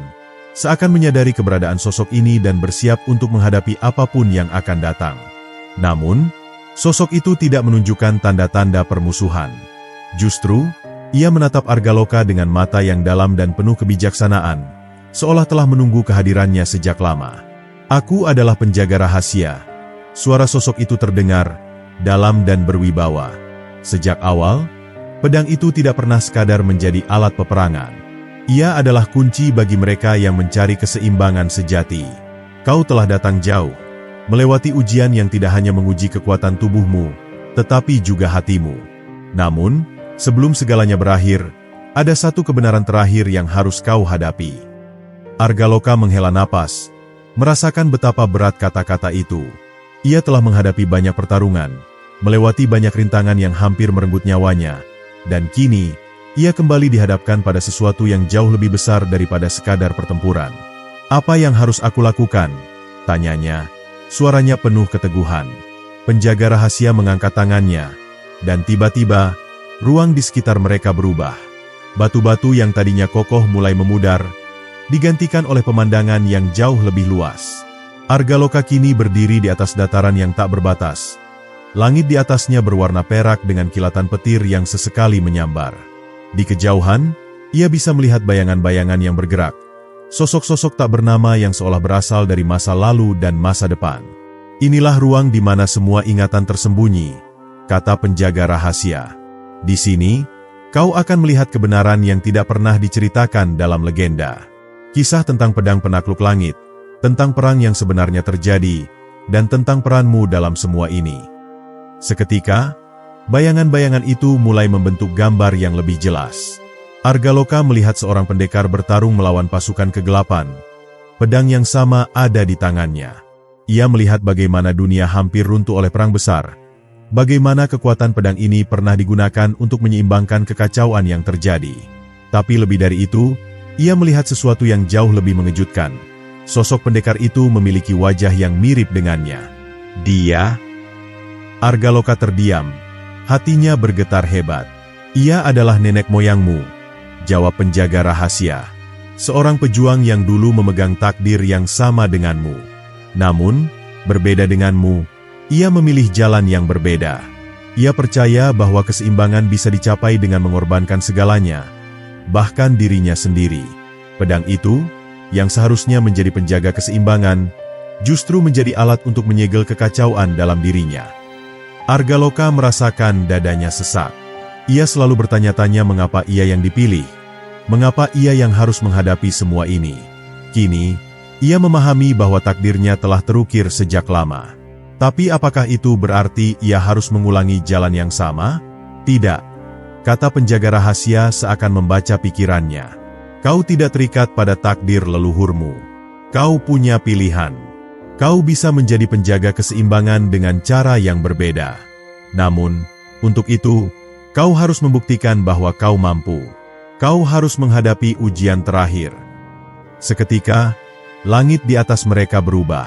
seakan menyadari keberadaan sosok ini dan bersiap untuk menghadapi apapun yang akan datang. Namun, sosok itu tidak menunjukkan tanda-tanda permusuhan. Justru, ia menatap Argaloka dengan mata yang dalam dan penuh kebijaksanaan, seolah telah menunggu kehadirannya sejak lama. Aku adalah penjaga rahasia. Suara sosok itu terdengar, dalam dan berwibawa. Sejak awal, pedang itu tidak pernah sekadar menjadi alat peperangan. Ia adalah kunci bagi mereka yang mencari keseimbangan sejati. Kau telah datang jauh, melewati ujian yang tidak hanya menguji kekuatan tubuhmu, tetapi juga hatimu. Namun, sebelum segalanya berakhir, ada satu kebenaran terakhir yang harus kau hadapi. Argaloka menghela napas, merasakan betapa berat kata-kata itu. Ia telah menghadapi banyak pertarungan, melewati banyak rintangan yang hampir merenggut nyawanya, dan kini, ia kembali dihadapkan pada sesuatu yang jauh lebih besar daripada sekadar pertempuran. Apa yang harus aku lakukan? Tanyanya. Suaranya penuh keteguhan. Penjaga rahasia mengangkat tangannya, dan tiba-tiba, ruang di sekitar mereka berubah. Batu-batu yang tadinya kokoh mulai memudar, digantikan oleh pemandangan yang jauh lebih luas. Argaloka kini berdiri di atas dataran yang tak berbatas. Langit di atasnya berwarna perak dengan kilatan petir yang sesekali menyambar. Di kejauhan, ia bisa melihat bayangan-bayangan yang bergerak. Sosok-sosok tak bernama yang seolah berasal dari masa lalu dan masa depan. Inilah ruang di mana semua ingatan tersembunyi, kata penjaga rahasia. Di sini, kau akan melihat kebenaran yang tidak pernah diceritakan dalam legenda. Kisah tentang pedang penakluk langit, tentang perang yang sebenarnya terjadi, dan tentang peranmu dalam semua ini. Seketika, bayangan-bayangan itu mulai membentuk gambar yang lebih jelas. Argaloka melihat seorang pendekar bertarung melawan pasukan kegelapan. Pedang yang sama ada di tangannya. Ia melihat bagaimana dunia hampir runtuh oleh perang besar. Bagaimana kekuatan pedang ini pernah digunakan untuk menyeimbangkan kekacauan yang terjadi. Tapi lebih dari itu, ia melihat sesuatu yang jauh lebih mengejutkan. Sosok pendekar itu memiliki wajah yang mirip dengannya. Dia... Argaloka terdiam. Hatinya bergetar hebat. Ia adalah nenek moyangmu, jawab penjaga rahasia. Seorang pejuang yang dulu memegang takdir yang sama denganmu. Namun, berbeda denganmu, ia memilih jalan yang berbeda. Ia percaya bahwa keseimbangan bisa dicapai dengan mengorbankan segalanya, bahkan dirinya sendiri. Pedang itu, yang seharusnya menjadi penjaga keseimbangan, justru menjadi alat untuk menyegel kekacauan dalam dirinya. Argaloka merasakan dadanya sesak. Ia selalu bertanya-tanya mengapa ia yang dipilih, mengapa ia yang harus menghadapi semua ini. Kini, ia memahami bahwa takdirnya telah terukir sejak lama. Tapi apakah itu berarti ia harus mengulangi jalan yang sama? Tidak, kata penjaga rahasia seakan membaca pikirannya. Kau tidak terikat pada takdir leluhurmu. Kau punya pilihan. Kau bisa menjadi penjaga keseimbangan dengan cara yang berbeda. Namun, untuk itu, kau harus membuktikan bahwa kau mampu. Kau harus menghadapi ujian terakhir. Seketika, langit di atas mereka berubah.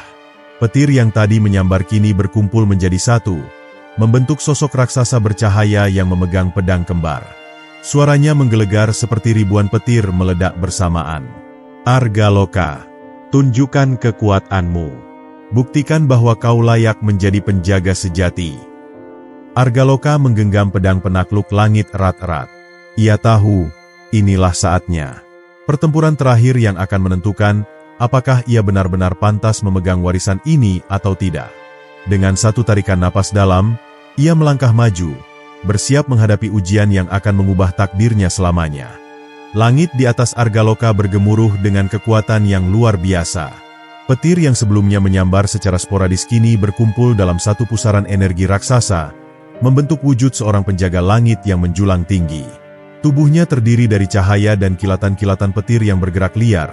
Petir yang tadi menyambar kini berkumpul menjadi satu, membentuk sosok raksasa bercahaya yang memegang pedang kembar. Suaranya menggelegar seperti ribuan petir meledak bersamaan. Argaloka, tunjukkan kekuatanmu. Buktikan bahwa kau layak menjadi penjaga sejati. Argaloka menggenggam pedang penakluk langit erat-erat. Ia tahu, inilah saatnya. Pertempuran terakhir yang akan menentukan apakah ia benar-benar pantas memegang warisan ini atau tidak. Dengan satu tarikan napas dalam, ia melangkah maju, bersiap menghadapi ujian yang akan mengubah takdirnya selamanya. Langit di atas Argaloka bergemuruh dengan kekuatan yang luar biasa. Petir yang sebelumnya menyambar secara sporadis kini berkumpul dalam satu pusaran energi raksasa, membentuk wujud seorang penjaga langit yang menjulang tinggi. Tubuhnya terdiri dari cahaya dan kilatan-kilatan petir yang bergerak liar,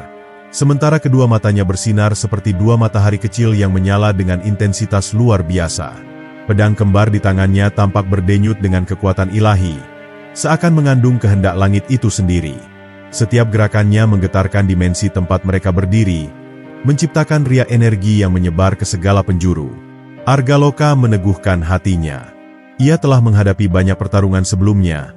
sementara kedua matanya bersinar seperti dua matahari kecil yang menyala dengan intensitas luar biasa. Pedang kembar di tangannya tampak berdenyut dengan kekuatan ilahi, seakan mengandung kehendak langit itu sendiri. Setiap gerakannya menggetarkan dimensi tempat mereka berdiri, menciptakan ria energi yang menyebar ke segala penjuru. Argaloka meneguhkan hatinya. Ia telah menghadapi banyak pertarungan sebelumnya,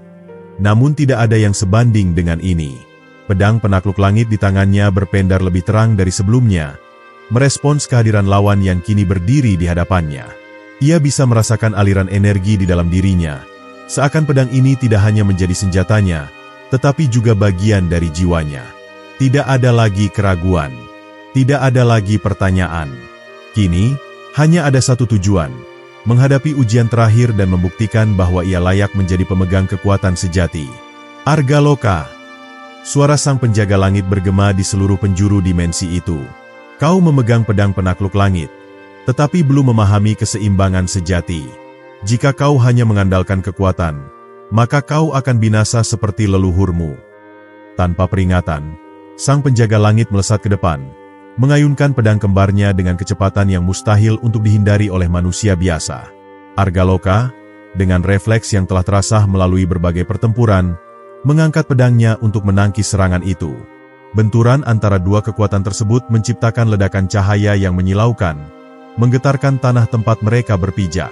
namun tidak ada yang sebanding dengan ini. Pedang penakluk langit di tangannya berpendar lebih terang dari sebelumnya, merespons kehadiran lawan yang kini berdiri di hadapannya. Ia bisa merasakan aliran energi di dalam dirinya, seakan pedang ini tidak hanya menjadi senjatanya, tetapi juga bagian dari jiwanya. Tidak ada lagi keraguan, tidak ada lagi pertanyaan. Kini, hanya ada satu tujuan, menghadapi ujian terakhir dan membuktikan bahwa ia layak menjadi pemegang kekuatan sejati. Argaloka, suara sang penjaga langit bergema di seluruh penjuru dimensi itu. Kau memegang pedang penakluk langit, tetapi belum memahami keseimbangan sejati. Jika kau hanya mengandalkan kekuatan, maka kau akan binasa seperti leluhurmu. Tanpa peringatan, sang penjaga langit melesat ke depan, mengayunkan pedang kembarnya dengan kecepatan yang mustahil untuk dihindari oleh manusia biasa. Argaloka, dengan refleks yang telah terasah melalui berbagai pertempuran, mengangkat pedangnya untuk menangkis serangan itu. Benturan antara dua kekuatan tersebut menciptakan ledakan cahaya yang menyilaukan, menggetarkan tanah tempat mereka berpijak.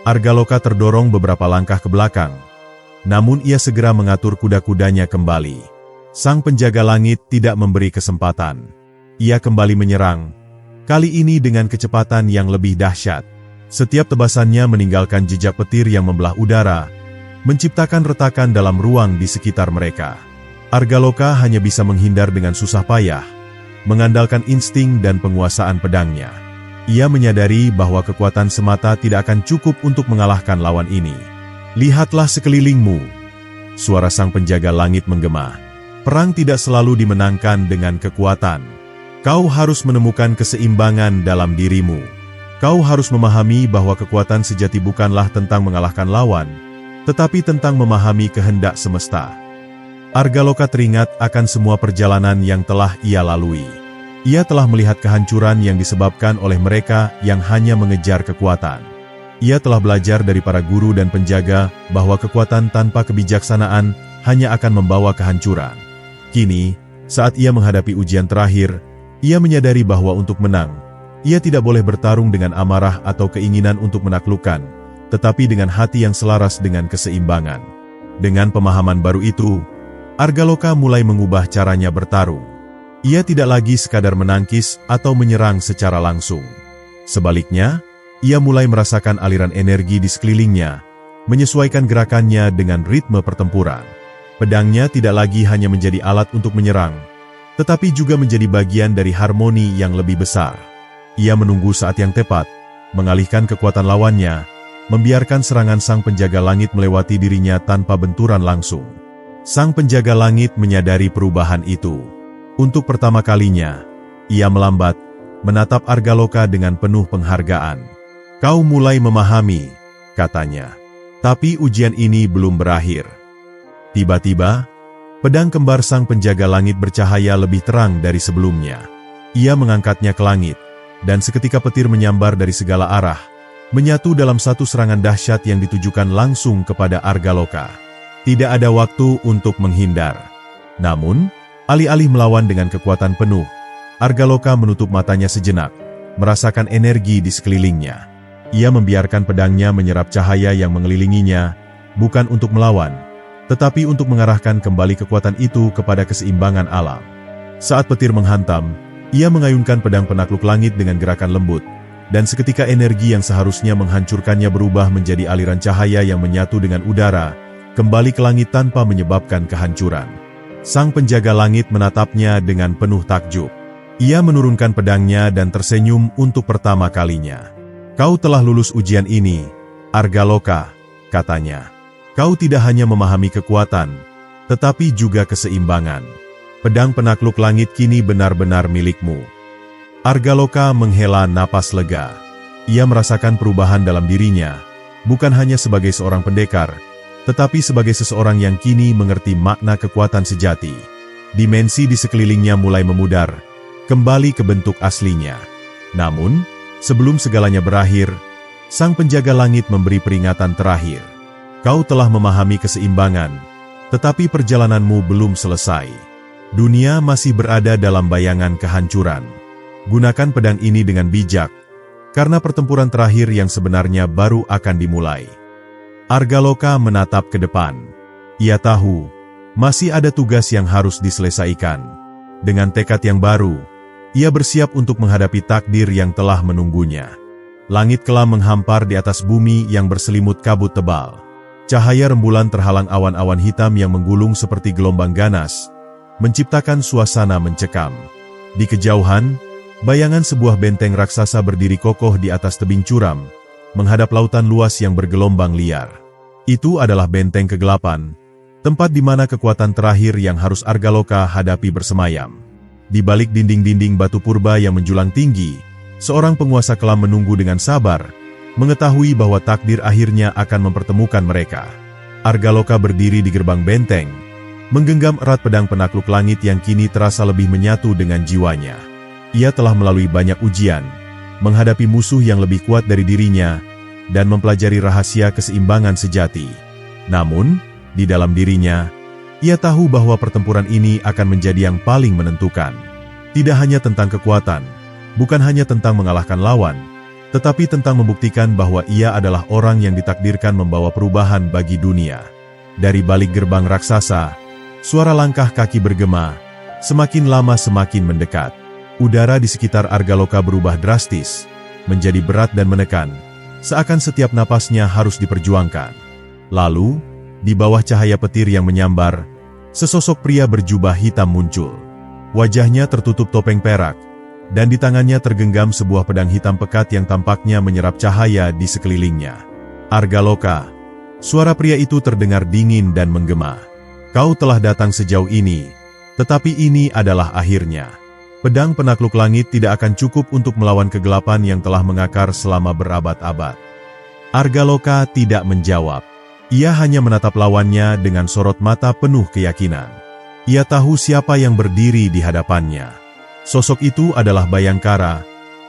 Argaloka terdorong beberapa langkah ke belakang, namun ia segera mengatur kuda-kudanya kembali. Sang penjaga langit tidak memberi kesempatan. Ia kembali menyerang, kali ini dengan kecepatan yang lebih dahsyat. Setiap tebasannya meninggalkan jejak petir yang membelah udara, menciptakan retakan dalam ruang di sekitar mereka. Argaloka hanya bisa menghindar dengan susah payah, mengandalkan insting dan penguasaan pedangnya. Ia menyadari bahwa kekuatan semata tidak akan cukup untuk mengalahkan lawan ini. Lihatlah sekelilingmu. Suara sang penjaga langit menggema. Perang tidak selalu dimenangkan dengan kekuatan. Kau harus menemukan keseimbangan dalam dirimu. Kau harus memahami bahwa kekuatan sejati bukanlah tentang mengalahkan lawan, tetapi tentang memahami kehendak semesta. Argaloka teringat akan semua perjalanan yang telah ia lalui. Ia telah melihat kehancuran yang disebabkan oleh mereka yang hanya mengejar kekuatan. Ia telah belajar dari para guru dan penjaga bahwa kekuatan tanpa kebijaksanaan hanya akan membawa kehancuran. Kini, saat ia menghadapi ujian terakhir, ia menyadari bahwa untuk menang, ia tidak boleh bertarung dengan amarah atau keinginan untuk menaklukkan, tetapi dengan hati yang selaras dengan keseimbangan. Dengan pemahaman baru itu, Argaloka mulai mengubah caranya bertarung. Ia tidak lagi sekadar menangkis atau menyerang secara langsung. Sebaliknya, ia mulai merasakan aliran energi di sekelilingnya, menyesuaikan gerakannya dengan ritme pertempuran. Pedangnya tidak lagi hanya menjadi alat untuk menyerang, tetapi juga menjadi bagian dari harmoni yang lebih besar. Ia menunggu saat yang tepat, mengalihkan kekuatan lawannya, membiarkan serangan sang penjaga langit melewati dirinya tanpa benturan langsung. Sang penjaga langit menyadari perubahan itu. Untuk pertama kalinya, ia melambat, menatap Argaloka dengan penuh penghargaan. Kau mulai memahami, katanya. Tapi ujian ini belum berakhir. Tiba-tiba, pedang kembar sang penjaga langit bercahaya lebih terang dari sebelumnya. Ia mengangkatnya ke langit, dan seketika petir menyambar dari segala arah, menyatu dalam satu serangan dahsyat yang ditujukan langsung kepada Argaloka. Tidak ada waktu untuk menghindar. Namun, alih-alih melawan dengan kekuatan penuh, Argaloka menutup matanya sejenak, merasakan energi di sekelilingnya. Ia membiarkan pedangnya menyerap cahaya yang mengelilinginya, bukan untuk melawan, tetapi untuk mengarahkan kembali kekuatan itu kepada keseimbangan alam. Saat petir menghantam, ia mengayunkan pedang penakluk langit dengan gerakan lembut, dan seketika energi yang seharusnya menghancurkannya berubah menjadi aliran cahaya yang menyatu dengan udara, kembali ke langit tanpa menyebabkan kehancuran. Sang penjaga langit menatapnya dengan penuh takjub. Ia menurunkan pedangnya dan tersenyum untuk pertama kalinya. "Kau telah lulus ujian ini, Argaloka," katanya. "Kau tidak hanya memahami kekuatan, tetapi juga keseimbangan. Pedang penakluk langit kini benar-benar milikmu." Argaloka menghela napas lega. Ia merasakan perubahan dalam dirinya, bukan hanya sebagai seorang pendekar, tetapi sebagai seseorang yang kini mengerti makna kekuatan sejati. Dimensi di sekelilingnya mulai memudar, kembali ke bentuk aslinya. Namun, sebelum segalanya berakhir, sang penjaga langit memberi peringatan terakhir. "Kau telah memahami keseimbangan, tetapi perjalananmu belum selesai. Dunia masih berada dalam bayangan kehancuran. Gunakan pedang ini dengan bijak, karena pertempuran terakhir yang sebenarnya baru akan dimulai." Argaloka menatap ke depan. Ia tahu, masih ada tugas yang harus diselesaikan. Dengan tekad yang baru, ia bersiap untuk menghadapi takdir yang telah menunggunya. Langit kelam menghampar di atas bumi yang berselimut kabut tebal. Cahaya rembulan terhalang awan-awan hitam yang menggulung seperti gelombang ganas, menciptakan suasana mencekam. Di kejauhan, bayangan sebuah benteng raksasa berdiri kokoh di atas tebing curam, menghadap lautan luas yang bergelombang liar. Itu adalah benteng kegelapan, tempat di mana kekuatan terakhir yang harus Argaloka hadapi bersemayam. Di balik dinding-dinding batu purba yang menjulang tinggi, seorang penguasa kelam menunggu dengan sabar, mengetahui bahwa takdir akhirnya akan mempertemukan mereka. Argaloka berdiri di gerbang benteng, menggenggam erat pedang penakluk langit yang kini terasa lebih menyatu dengan jiwanya. Ia telah melalui banyak ujian, menghadapi musuh yang lebih kuat dari dirinya, dan mempelajari rahasia keseimbangan sejati. Namun, di dalam dirinya, ia tahu bahwa pertempuran ini akan menjadi yang paling menentukan. Tidak hanya tentang kekuatan, bukan hanya tentang mengalahkan lawan, tetapi tentang membuktikan bahwa ia adalah orang yang ditakdirkan membawa perubahan bagi dunia. Dari balik gerbang raksasa, suara langkah kaki bergema, semakin lama semakin mendekat. Udara di sekitar Argaloka berubah drastis, menjadi berat dan menekan, seakan setiap napasnya harus diperjuangkan. Lalu, di bawah cahaya petir yang menyambar, sesosok pria berjubah hitam muncul. Wajahnya tertutup topeng perak, dan di tangannya tergenggam sebuah pedang hitam pekat yang tampaknya menyerap cahaya di sekelilingnya. "Argaloka," suara pria itu terdengar dingin dan menggema. "Kau telah datang sejauh ini, tetapi ini adalah akhirnya." Pedang penakluk langit tidak akan cukup untuk melawan kegelapan yang telah mengakar selama berabad-abad. Argaloka tidak menjawab. Ia hanya menatap lawannya dengan sorot mata penuh keyakinan. Ia tahu siapa yang berdiri di hadapannya. Sosok itu adalah Bayangkara,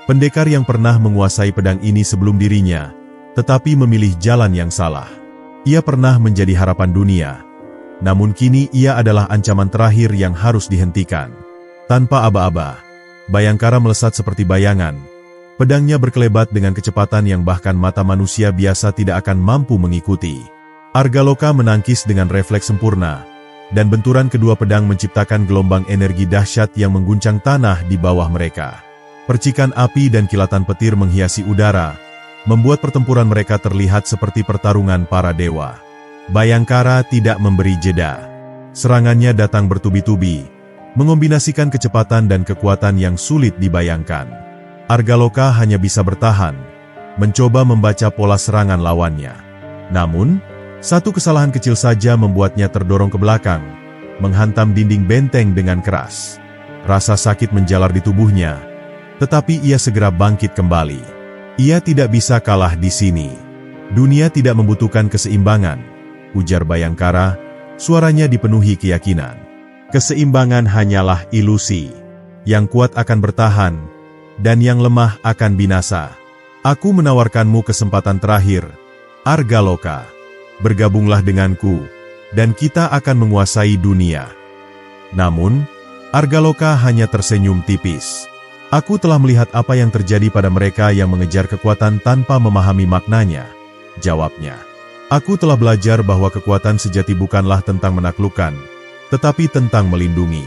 pendekar yang pernah menguasai pedang ini sebelum dirinya, tetapi memilih jalan yang salah. Ia pernah menjadi harapan dunia, namun kini ia adalah ancaman terakhir yang harus dihentikan. Tanpa aba-aba, Bayangkara melesat seperti bayangan. Pedangnya berkelebat dengan kecepatan yang bahkan mata manusia biasa tidak akan mampu mengikuti. Argaloka menangkis dengan refleks sempurna, dan benturan kedua pedang menciptakan gelombang energi dahsyat yang mengguncang tanah di bawah mereka. Percikan api dan kilatan petir menghiasi udara, membuat pertempuran mereka terlihat seperti pertarungan para dewa. Bayangkara tidak memberi jeda. Serangannya datang bertubi-tubi, mengombinasikan kecepatan dan kekuatan yang sulit dibayangkan. Argaloka hanya bisa bertahan, mencoba membaca pola serangan lawannya. Namun, satu kesalahan kecil saja membuatnya terdorong ke belakang, menghantam dinding benteng dengan keras. Rasa sakit menjalar di tubuhnya, tetapi ia segera bangkit kembali. Ia tidak bisa kalah di sini. Dunia tidak membutuhkan keseimbangan, ujar Bayangkara, suaranya dipenuhi keyakinan. Keseimbangan hanyalah ilusi. Yang kuat akan bertahan, dan yang lemah akan binasa. Aku menawarkanmu kesempatan terakhir, Argaloka. Bergabunglah denganku, dan kita akan menguasai dunia. Namun, Argaloka hanya tersenyum tipis. Aku telah melihat apa yang terjadi pada mereka yang mengejar kekuatan tanpa memahami maknanya, jawabnya. Aku telah belajar bahwa kekuatan sejati bukanlah tentang menaklukkan, tetapi tentang melindungi.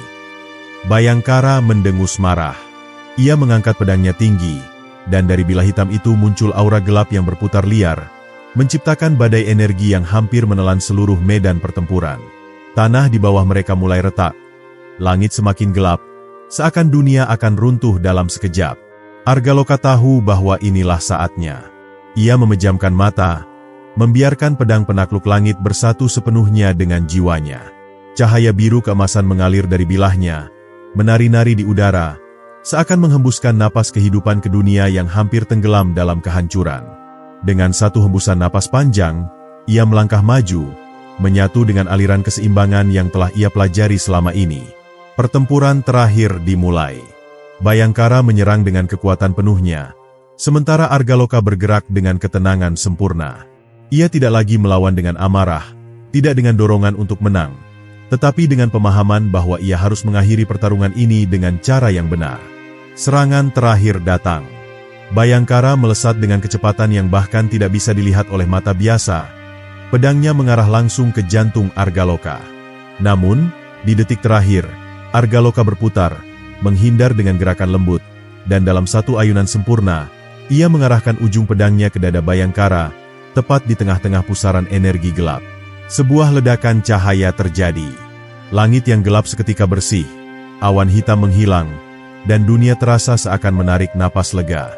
Bayangkara mendengus marah. Ia mengangkat pedangnya tinggi, dan dari bilah hitam itu muncul aura gelap yang berputar liar, menciptakan badai energi yang hampir menelan seluruh medan pertempuran. Tanah di bawah mereka mulai retak. Langit semakin gelap, seakan dunia akan runtuh dalam sekejap. Argaloka tahu bahwa inilah saatnya. Ia memejamkan mata, membiarkan pedang penakluk langit bersatu sepenuhnya dengan jiwanya. Cahaya biru keemasan mengalir dari bilahnya, menari-nari di udara, seakan menghembuskan napas kehidupan ke dunia yang hampir tenggelam dalam kehancuran. Dengan satu hembusan napas panjang, ia melangkah maju, menyatu dengan aliran keseimbangan yang telah ia pelajari selama ini. Pertempuran terakhir dimulai. Bayangkara menyerang dengan kekuatan penuhnya, sementara Argaloka bergerak dengan ketenangan sempurna. Ia tidak lagi melawan dengan amarah, tidak dengan dorongan untuk menang, tetapi dengan pemahaman bahwa ia harus mengakhiri pertarungan ini dengan cara yang benar. Serangan terakhir datang. Bayangkara melesat dengan kecepatan yang bahkan tidak bisa dilihat oleh mata biasa. Pedangnya mengarah langsung ke jantung Argaloka. Namun, di detik terakhir, Argaloka berputar, menghindar dengan gerakan lembut, dan dalam satu ayunan sempurna, ia mengarahkan ujung pedangnya ke dada Bayangkara, tepat di tengah-tengah pusaran energi gelap. Sebuah ledakan cahaya terjadi. Langit yang gelap seketika bersih, awan hitam menghilang, dan dunia terasa seakan menarik napas lega.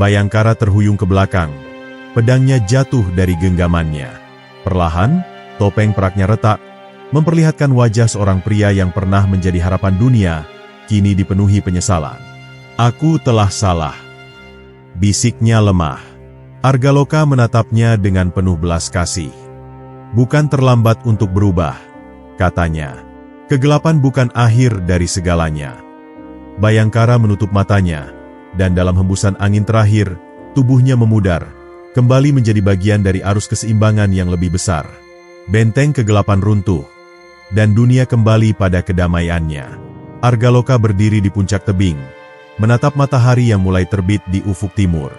Bayangkara terhuyung ke belakang, pedangnya jatuh dari genggamannya. Perlahan, topeng peraknya retak, memperlihatkan wajah seorang pria yang pernah menjadi harapan dunia, kini dipenuhi penyesalan. "Aku telah salah," bisiknya lemah. Argaloka menatapnya dengan penuh belas kasih. "Bukan terlambat untuk berubah," katanya. "Kegelapan bukan akhir dari segalanya." Bayangkara menutup matanya, dan dalam hembusan angin terakhir, tubuhnya memudar, kembali menjadi bagian dari arus keseimbangan yang lebih besar. Benteng kegelapan runtuh, dan dunia kembali pada kedamaiannya. Argaloka berdiri di puncak tebing, menatap matahari yang mulai terbit di ufuk timur.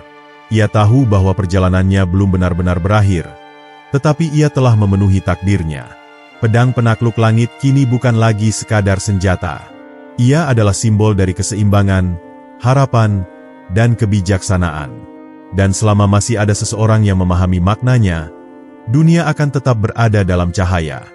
Ia tahu bahwa perjalanannya belum benar-benar berakhir, tetapi ia telah memenuhi takdirnya. Pedang penakluk langit kini bukan lagi sekadar senjata. Ia adalah simbol dari keseimbangan, harapan, dan kebijaksanaan. Dan selama masih ada seseorang yang memahami maknanya, dunia akan tetap berada dalam cahaya.